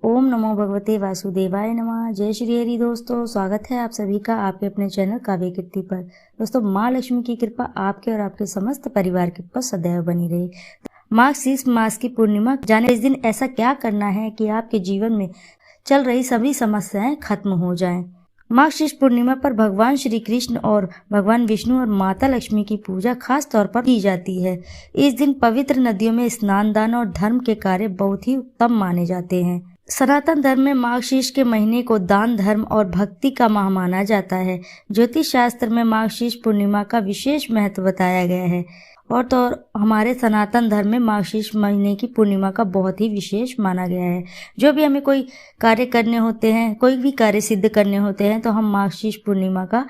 ओम नमो भगवते वासुदेवाय नमः। जय श्री हरि। दोस्तों, स्वागत है आप सभी का आपके अपने चैनल काव्य कीर्ति पर। दोस्तों, माँ लक्ष्मी की कृपा आपके और आपके समस्त परिवार के ऊपर सदैव बनी रहे। मार्गशीर्ष मास की पूर्णिमा जाने इस दिन ऐसा क्या करना है कि आपके जीवन में चल रही सभी समस्याएं खत्म हो जाएं। मार्गशीर्ष पूर्णिमा पर भगवान श्री कृष्ण और भगवान विष्णु और माता लक्ष्मी की पूजा खास तौर पर की जाती है। इस दिन पवित्र नदियों में स्नान, दान और धर्म के कार्य बहुत ही उत्तम माने जाते हैं। सनातन धर्म में मार्गशीर्ष के महीने को दान, धर्म और भक्ति का माह माना जाता है। ज्योतिष शास्त्र में मार्गशीर्ष पूर्णिमा का विशेष महत्व बताया गया है और तो हमारे सनातन धर्म में मार्गशीर्ष महीने की पूर्णिमा का बहुत ही विशेष माना गया है। जो भी हमें कोई कार्य करने होते हैं, कोई भी कार्य सिद्ध करने होते हैं, तो हम मार्गशीर्ष पूर्णिमा का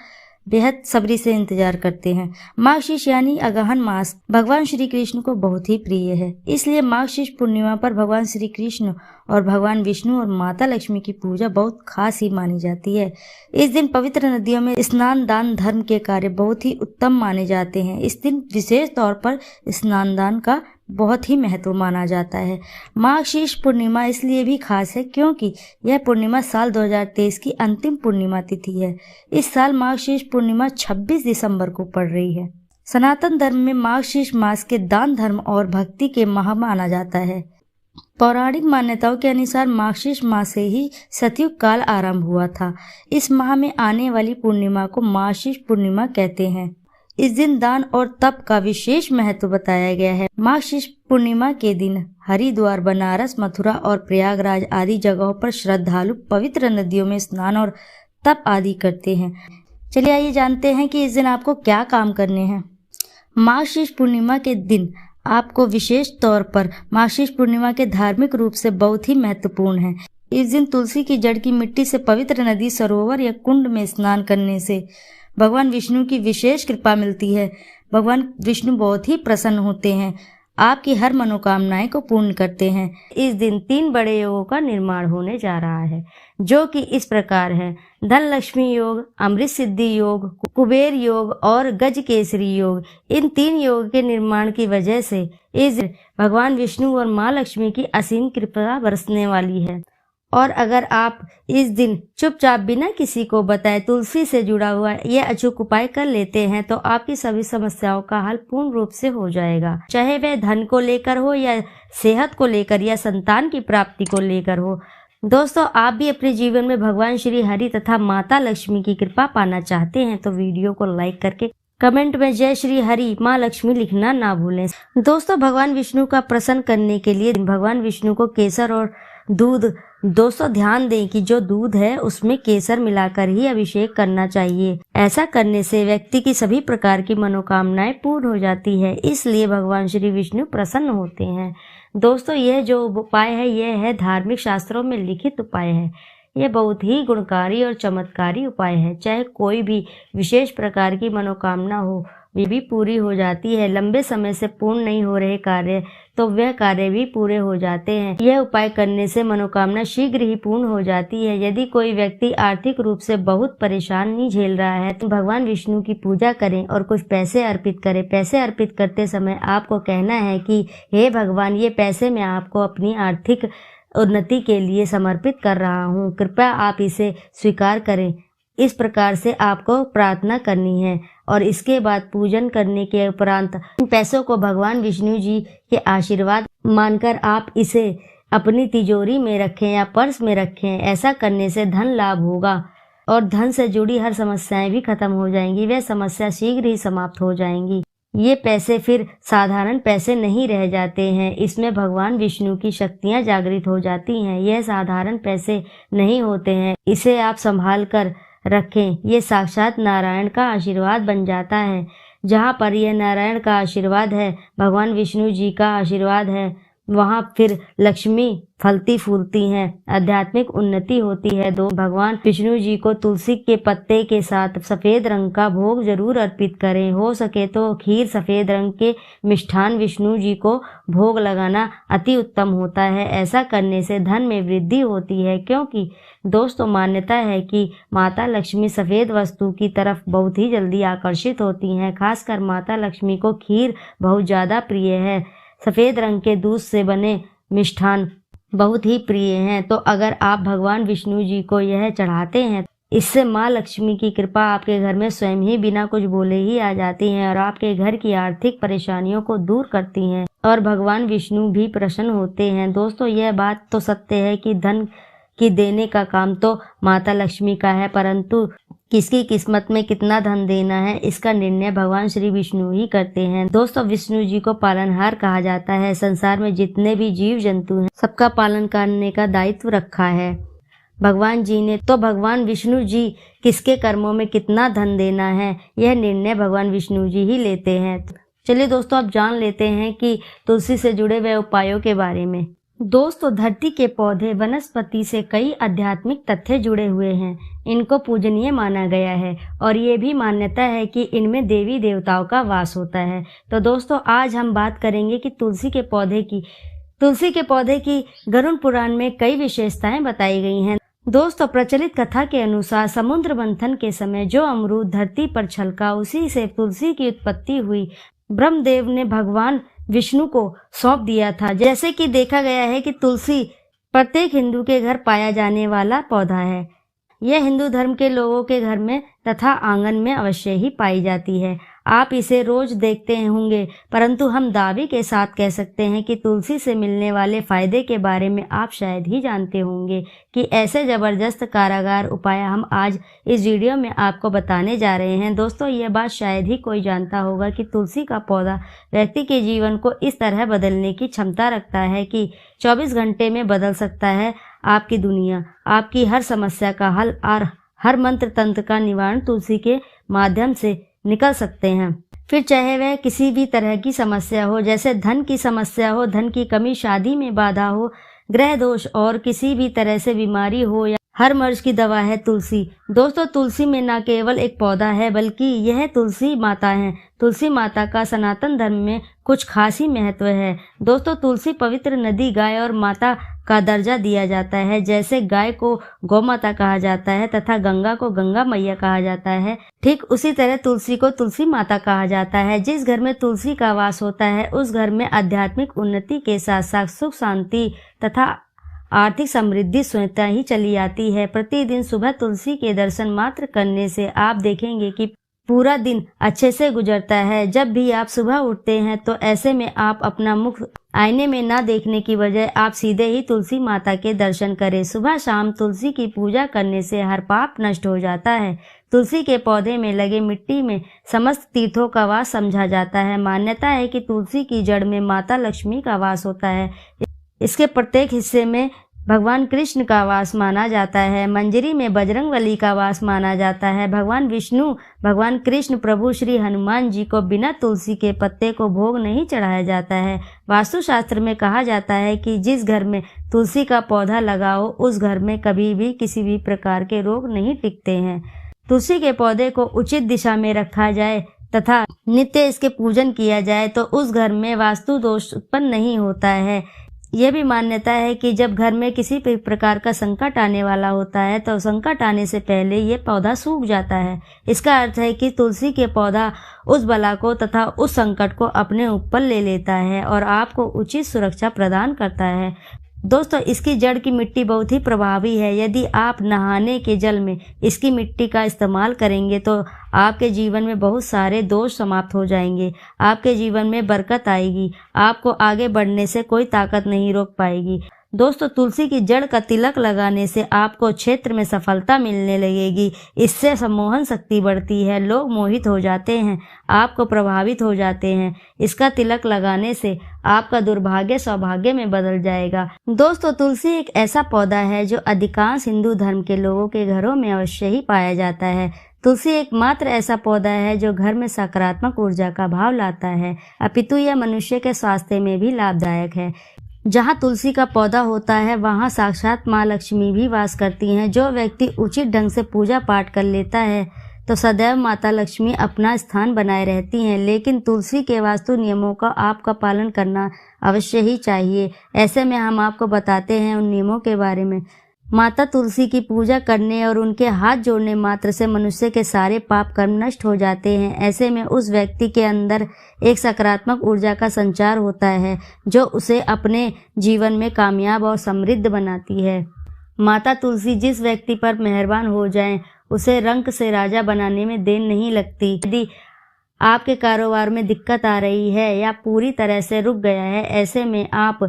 बेहद सब्री से इंतजार करते हैं। मार्गशीर्ष यानी अगहन मास भगवान श्री कृष्ण को बहुत ही प्रिय है, इसलिए मार्गशीर्ष पूर्णिमा पर भगवान श्री कृष्ण और भगवान विष्णु और माता लक्ष्मी की पूजा बहुत खास ही मानी जाती है। इस दिन पवित्र नदियों में स्नान, दान, धर्म के कार्य बहुत ही उत्तम माने जाते हैं। इस दिन विशेष तौर पर स्नान दान का बहुत ही महत्व माना जाता है। मार्गशीर्ष पूर्णिमा इसलिए भी खास है क्योंकि यह पूर्णिमा साल 2023 की अंतिम पूर्णिमा तिथि है। इस साल मार्गशीर्ष पूर्णिमा 26 दिसंबर को पड़ रही है। सनातन धर्म में मार्गशीर्ष मास के दान, धर्म और भक्ति के माह माना जाता है। पौराणिक मान्यताओं के अनुसार मार्गशीर्ष मास से ही सतयुग काल आरंभ हुआ था। इस माह में आने वाली पूर्णिमा को मार्गशीर्ष पूर्णिमा कहते हैं। इस दिन दान और तप का विशेष महत्व बताया गया है। मार्गशीर्ष पूर्णिमा के दिन हरिद्वार, बनारस, मथुरा और प्रयागराज आदि जगहों पर श्रद्धालु पवित्र नदियों में स्नान और तप आदि करते हैं। चलिए आइए जानते हैं कि इस दिन आपको क्या काम करने हैं। मार्गशीर्ष पूर्णिमा के दिन आपको विशेष तौर पर मार्गशीर्ष पूर्णिमा के धार्मिक रूप से बहुत ही महत्वपूर्ण है। इस दिन तुलसी की जड़ की मिट्टी से पवित्र नदी, सरोवर या कुंड में स्नान करने से भगवान विष्णु की विशेष कृपा मिलती है। भगवान विष्णु बहुत ही प्रसन्न होते हैं, आपकी हर मनोकामनाएं को पूर्ण करते हैं। इस दिन 3 बड़े योगों का निर्माण होने जा रहा है, जो कि इस प्रकार है: धन लक्ष्मी योग, अमृत सिद्धि योग, कुबेर योग और गज केसरी योग। इन 3 योग के निर्माण की वजह से इस दिन भगवान विष्णु और माँ लक्ष्मी की असीम कृपा बरसने वाली है। और अगर आप इस दिन चुपचाप बिना किसी को बताए तुलसी से जुड़ा हुआ यह अचूक उपाय कर लेते हैं तो आपकी सभी समस्याओं का हल पूर्ण रूप से हो जाएगा, चाहे वह धन को लेकर हो या सेहत को लेकर या संतान की प्राप्ति को लेकर हो। दोस्तों, आप भी अपने जीवन में भगवान श्री हरि तथा माता लक्ष्मी की कृपा पाना चाहते हैं तो वीडियो को लाइक करके कमेंट में जय श्री हरि माँ लक्ष्मी लिखना ना भूलें। दोस्तों, भगवान विष्णु का प्रसन्न करने के लिए भगवान विष्णु को केसर और दूध, दोस्तों ध्यान दें कि जो दूध है उसमें केसर मिलाकर ही अभिषेक करना चाहिए। ऐसा करने से व्यक्ति की सभी प्रकार की मनोकामनाएं पूर्ण हो जाती है, इसलिए भगवान श्री विष्णु प्रसन्न होते हैं। दोस्तों, यह जो उपाय है यह है धार्मिक शास्त्रों में लिखित उपाय है। यह बहुत ही गुणकारी और चमत्कारी उपाय है। चाहे कोई भी विशेष प्रकार की मनोकामना हो, वे भी पूरी हो जाती है। लंबे समय से पूर्ण नहीं हो रहे कार्य तो वह कार्य भी पूरे हो जाते हैं। यह उपाय करने से मनोकामना शीघ्र ही पूर्ण हो जाती है। यदि कोई व्यक्ति आर्थिक रूप से बहुत परेशानी झेल रहा है तो भगवान विष्णु की पूजा करें और कुछ पैसे अर्पित करें। पैसे अर्पित करते समय आपको कहना है कि हे भगवान, ये पैसे मैं आपको अपनी आर्थिक उन्नति के लिए समर्पित कर रहा हूँ, कृपया आप इसे स्वीकार करें। इस प्रकार से आपको प्रार्थना करनी है और इसके बाद पूजन करने के उपरांत इन पैसों को भगवान विष्णु जी के आशीर्वाद मानकर आप इसे अपनी तिजोरी में रखें या पर्स में रखें। ऐसा करने से धन लाभ होगा और धन से जुड़ी हर समस्याएं भी खत्म हो जाएंगी। वह समस्या शीघ्र ही समाप्त हो जाएंगी। ये पैसे फिर साधारण पैसे नहीं रह जाते हैं, इसमें भगवान विष्णु की शक्तियां जागृत हो जाती हैं। यह साधारण पैसे नहीं होते हैं, इसे आप संभाल कर रखें। ये साक्षात नारायण का आशीर्वाद बन जाता है। जहाँ पर यह नारायण का आशीर्वाद है, भगवान विष्णु जी का आशीर्वाद है, वहाँ फिर लक्ष्मी फलती फूलती हैं, आध्यात्मिक उन्नति होती है। भगवान विष्णु जी को तुलसी के पत्ते के साथ सफेद रंग का भोग जरूर अर्पित करें। हो सके तो खीर, सफेद रंग के मिष्ठान विष्णु जी को भोग लगाना अति उत्तम होता है। ऐसा करने से धन में वृद्धि होती है, क्योंकि दोस्तों मान्यता है कि माता लक्ष्मी सफेद वस्तु की तरफ बहुत ही जल्दी आकर्षित होती हैं। खासकर माता लक्ष्मी को खीर बहुत ज्यादा प्रिय है। सफेद रंग के दूध से बने मिष्ठान बहुत ही प्रिय हैं। तो अगर आप भगवान विष्णु जी को यह चढ़ाते हैं, इससे माँ लक्ष्मी की कृपा आपके घर में स्वयं ही बिना कुछ बोले ही आ जाती है और आपके घर की आर्थिक परेशानियों को दूर करती हैं और भगवान विष्णु भी प्रसन्न होते हैं। दोस्तों, यह बात तो सत्य है कि धन की देने का काम तो माता लक्ष्मी का है, परंतु किसकी किस्मत में कितना धन देना है इसका निर्णय भगवान श्री विष्णु ही करते हैं। दोस्तों, विष्णु जी को पालनहार कहा जाता है। संसार में जितने भी जीव जंतु हैं, सबका पालन करने का दायित्व रखा है भगवान जी ने। तो भगवान विष्णु जी किसके कर्मों में कितना धन देना है, यह निर्णय भगवान विष्णु जी ही लेते हैं। चलिए दोस्तों, अब जान लेते हैं कि तुलसी से जुड़े हुए उपायों के बारे में। दोस्तों, धरती के पौधे वनस्पति से कई आध्यात्मिक तथ्य जुड़े हुए हैं। इनको पूजनीय माना गया है और ये भी मान्यता है कि इनमें देवी देवताओं का वास होता है। तो दोस्तों, आज हम बात करेंगे कि तुलसी के पौधे की गरुड़ पुराण में कई विशेषताएं बताई गई हैं। दोस्तों, प्रचलित कथा के अनुसार समुद्र मंथन के समय जो अमरूद धरती पर छलका, उसी से तुलसी की उत्पत्ति हुई। ब्रह्मदेव ने भगवान विष्णु को सौंप दिया था। जैसे कि देखा गया है कि तुलसी प्रत्येक हिंदू के घर पाया जाने वाला पौधा है। यह हिंदू धर्म के लोगों के घर में तथा आंगन में अवश्य ही पाई जाती है। आप इसे रोज देखते होंगे, परंतु हम दावे के साथ कह सकते हैं कि तुलसी से मिलने वाले फायदे के बारे में आप शायद ही जानते होंगे कि ऐसे जबरदस्त कारागार उपाय हम आज इस वीडियो में आपको बताने जा रहे हैं। दोस्तों, यह बात शायद ही कोई जानता होगा कि तुलसी का पौधा व्यक्ति के जीवन को इस तरह बदलने की क्षमता रखता है कि 24 घंटे में बदल सकता है आपकी दुनिया। आपकी हर समस्या का हल और हर मंत्र तंत्र का निवारण तुलसी के माध्यम से निकल सकते हैं। फिर चाहे वह किसी भी तरह की समस्या हो, जैसे धन की समस्या हो, धन की कमी, शादी में बाधा हो, ग्रह दोष और किसी भी तरह से बीमारी हो, या हर मर्ज की दवा है तुलसी। दोस्तों, तुलसी में न केवल एक पौधा है बल्कि यह तुलसी माता है। तुलसी माता का सनातन धर्म में कुछ खास ही महत्व है। दोस्तों, तुलसी पवित्र नदी, गाय और माता का दर्जा दिया जाता है। जैसे गाय को गौ माता कहा जाता है तथा गंगा को गंगा मैया कहा जाता है, ठीक उसी तरह तुलसी को तुलसी माता कहा जाता है। जिस घर में तुलसी का वास होता है, उस घर में आध्यात्मिक उन्नति के साथ साथ सुख शांति तथा आर्थिक समृद्धि स्वतः ही चली आती है। प्रतिदिन सुबह तुलसी के दर्शन मात्र करने से आप देखेंगे कि पूरा दिन अच्छे से गुजरता है। जब भी आप सुबह उठते हैं तो ऐसे में आप अपना मुख आईने में ना देखने की बजाय आप सीधे ही तुलसी माता के दर्शन करें। सुबह शाम तुलसी की पूजा करने से हर पाप नष्ट हो जाता है। तुलसी के पौधे में लगे मिट्टी में समस्त तीर्थों का वास समझा जाता है। मान्यता है कि तुलसी की जड़ में माता लक्ष्मी का वास होता है। इसके प्रत्येक हिस्से में भगवान कृष्ण का वास माना जाता है। मंजरी में बजरंगबली का वास माना जाता है। भगवान विष्णु, भगवान कृष्ण, प्रभु श्री हनुमान जी को बिना तुलसी के पत्ते को भोग नहीं चढ़ाया जाता है। वास्तुशास्त्र में कहा जाता है कि जिस घर में तुलसी का पौधा लगा हो, उस घर में कभी भी किसी भी प्रकार के रोग नहीं टिकते हैं। तुलसी के पौधे को उचित दिशा में रखा जाए तथा नित्य इसके पूजन किया जाए तो उस घर में वास्तु दोष उत्पन्न नहीं होता है। यह भी मान्यता है कि जब घर में किसी भी प्रकार का संकट आने वाला होता है तो संकट आने से पहले ये पौधा सूख जाता है। इसका अर्थ है कि तुलसी के पौधा उस बला को तथा उस संकट को अपने ऊपर ले लेता है और आपको उचित सुरक्षा प्रदान करता है। दोस्तों, इसकी जड़ की मिट्टी बहुत ही प्रभावी है। यदि आप नहाने के जल में इसकी मिट्टी का इस्तेमाल करेंगे तो आपके जीवन में बहुत सारे दोष समाप्त हो जाएंगे। आपके जीवन में बरकत आएगी। आपको आगे बढ़ने से कोई ताकत नहीं रोक पाएगी। दोस्तों, तुलसी की जड़ का तिलक लगाने से आपको क्षेत्र में सफलता मिलने लगेगी। इससे सम्मोहन शक्ति बढ़ती है। लोग मोहित हो जाते हैं, आपको प्रभावित हो जाते हैं। इसका तिलक लगाने से आपका दुर्भाग्य सौभाग्य में बदल जाएगा। दोस्तों, तुलसी एक ऐसा पौधा है जो अधिकांश हिंदू धर्म के लोगों के घरों में अवश्य ही पाया जाता है। तुलसी एकमात्र ऐसा पौधा है जो घर में सकारात्मक ऊर्जा का भाव लाता है, अपितु यह मनुष्य के स्वास्थ्य में भी लाभदायक है। जहाँ तुलसी का पौधा होता है वहाँ साक्षात माँ लक्ष्मी भी वास करती हैं। जो व्यक्ति उचित ढंग से पूजा पाठ कर लेता है तो सदैव माता लक्ष्मी अपना स्थान बनाए रहती हैं। लेकिन तुलसी के वास्तु नियमों का आपका पालन करना अवश्य ही चाहिए। ऐसे में हम आपको बताते हैं उन नियमों के बारे में। माता तुलसी की पूजा करने और उनके हाथ जोड़ने मात्र से मनुष्य के सारे पाप कर्म नष्ट हो जाते हैं। ऐसे में उस व्यक्ति के अंदर एक सकारात्मक ऊर्जा का संचार होता है जो उसे अपने जीवन में कामयाब और समृद्ध बनाती है। माता तुलसी जिस व्यक्ति पर मेहरबान हो जाएं, उसे रंक से राजा बनाने में देर नहीं लगती। यदि आपके कारोबार में दिक्कत आ रही है या पूरी तरह से रुक गया है, ऐसे में आप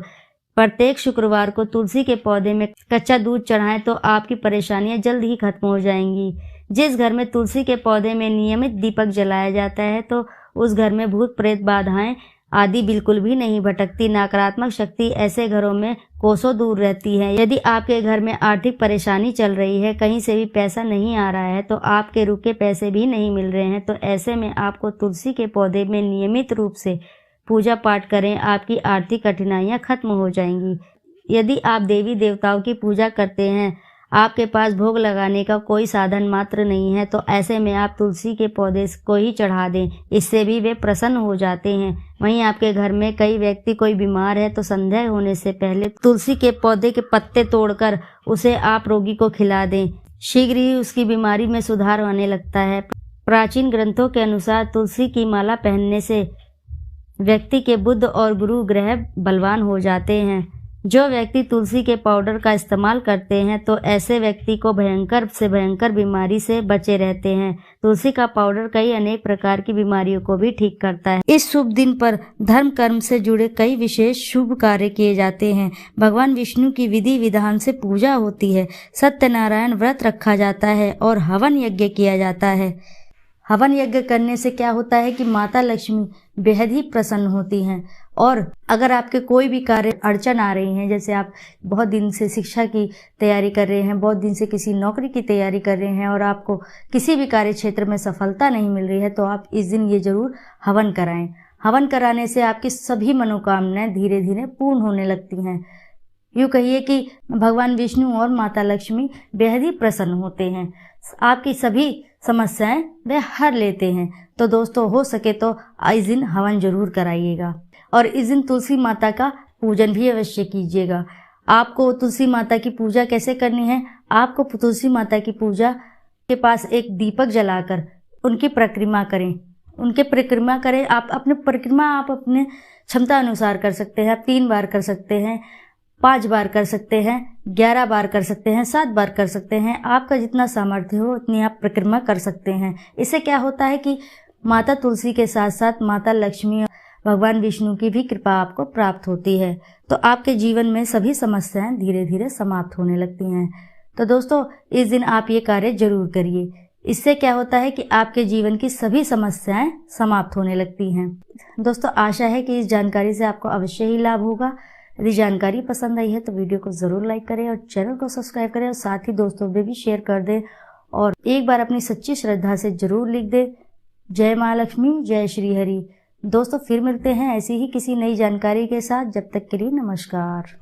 प्रत्येक शुक्रवार को तुलसी के पौधे में कच्चा दूध चढ़ाएं तो आपकी परेशानियां जल्द ही खत्म हो जाएंगी। जिस घर में तुलसी के पौधे में नियमित दीपक जलाया जाता है तो उस घर में भूत प्रेत बाधाएं आदि बिल्कुल भी नहीं भटकती। नकारात्मक शक्ति ऐसे घरों में कोसों दूर रहती है। यदि आपके घर में आर्थिक परेशानी चल रही है, कहीं से भी पैसा नहीं आ रहा है, तो आपके रुके पैसे भी नहीं मिल रहे हैं, तो ऐसे में आपको तुलसी के पौधे में नियमित रूप से पूजा पाठ करें, आपकी आर्थिक कठिनाइयां खत्म हो जाएंगी। यदि आप देवी देवताओं की पूजा करते हैं, आपके पास भोग लगाने का कोई साधन मात्र नहीं है, तो ऐसे में आप तुलसी के पौधे को ही चढ़ा दें, इससे भी वे प्रसन्न हो जाते हैं। वहीं आपके घर में कई व्यक्ति कोई बीमार है तो संध्या होने से पहले तुलसी के पौधे के पत्ते तोड़कर उसे आप रोगी को खिला दें, शीघ्र ही उसकी बीमारी में सुधार आने लगता है। प्राचीन ग्रंथों के अनुसार तुलसी की माला पहनने से व्यक्ति के बुध और गुरु ग्रह बलवान हो जाते हैं। जो व्यक्ति तुलसी के पाउडर का इस्तेमाल करते हैं तो ऐसे व्यक्ति को भयंकर से भयंकर बीमारी से बचे रहते हैं। तुलसी का पाउडर कई अनेक प्रकार की बीमारियों को भी ठीक करता है। इस शुभ दिन पर धर्म कर्म से जुड़े कई विशेष शुभ कार्य किए जाते हैं। भगवान विष्णु की विधि विधान से पूजा होती है, सत्यनारायण व्रत रखा जाता है और हवन यज्ञ किया जाता है। हवन यज्ञ करने से क्या होता है कि माता लक्ष्मी बेहद ही प्रसन्न होती हैं। और अगर आपके कोई भी कार्य अड़चन आ रही हैं, जैसे आप बहुत दिन से शिक्षा की तैयारी कर रहे हैं, बहुत दिन से किसी नौकरी की तैयारी कर रहे हैं और आपको किसी भी कार्य क्षेत्र में सफलता नहीं मिल रही है, तो आप इस दिन ये जरूर हवन कराएं। हवन कराने से आपकी सभी मनोकामनाएं धीरे धीरे पूर्ण होने लगती हैं। यूँ कहिए कि भगवान विष्णु और माता लक्ष्मी बेहद ही प्रसन्न होते हैं, आपकी सभी समस्याएं वे हर लेते हैं। तो दोस्तों, हो सके तो इस दिन हवन जरूर कराइएगा और इस दिन तुलसी माता का पूजन भी अवश्य कीजिएगा। आपको तुलसी माता की पूजा कैसे करनी है? आपको तुलसी माता की पूजा के पास एक दीपक जलाकर उनकी परिक्रमा करें, आप अपने परिक्रमा आप अपने क्षमता अनुसार कर सकते हैं। आप 3 बार कर सकते हैं, 5 बार कर सकते हैं, 11 बार कर सकते हैं, 7 बार कर सकते हैं। आपका जितना सामर्थ्य हो उतनी आप परिक्रमा कर सकते हैं। इससे क्या होता है कि माता तुलसी के साथ साथ माता लक्ष्मी और भगवान विष्णु की भी कृपा आपको प्राप्त होती है, तो आपके जीवन में सभी समस्याएं धीरे धीरे समाप्त होने लगती हैं। तो दोस्तों, इस दिन आप ये कार्य जरूर करिए। इससे क्या होता है कि आपके जीवन की सभी समस्याएं समाप्त होने लगती हैं। दोस्तों, आशा है कि इस जानकारी से आपको अवश्य ही लाभ होगा। यदि जानकारी पसंद आई है तो वीडियो को ज़रूर लाइक करें और चैनल को सब्सक्राइब करें और साथ ही दोस्तों में भी शेयर कर दें और एक बार अपनी सच्ची श्रद्धा से जरूर लिख दें, जय महालक्ष्मी, जय श्री हरि। दोस्तों, फिर मिलते हैं ऐसी ही किसी नई जानकारी के साथ। जब तक के लिए नमस्कार।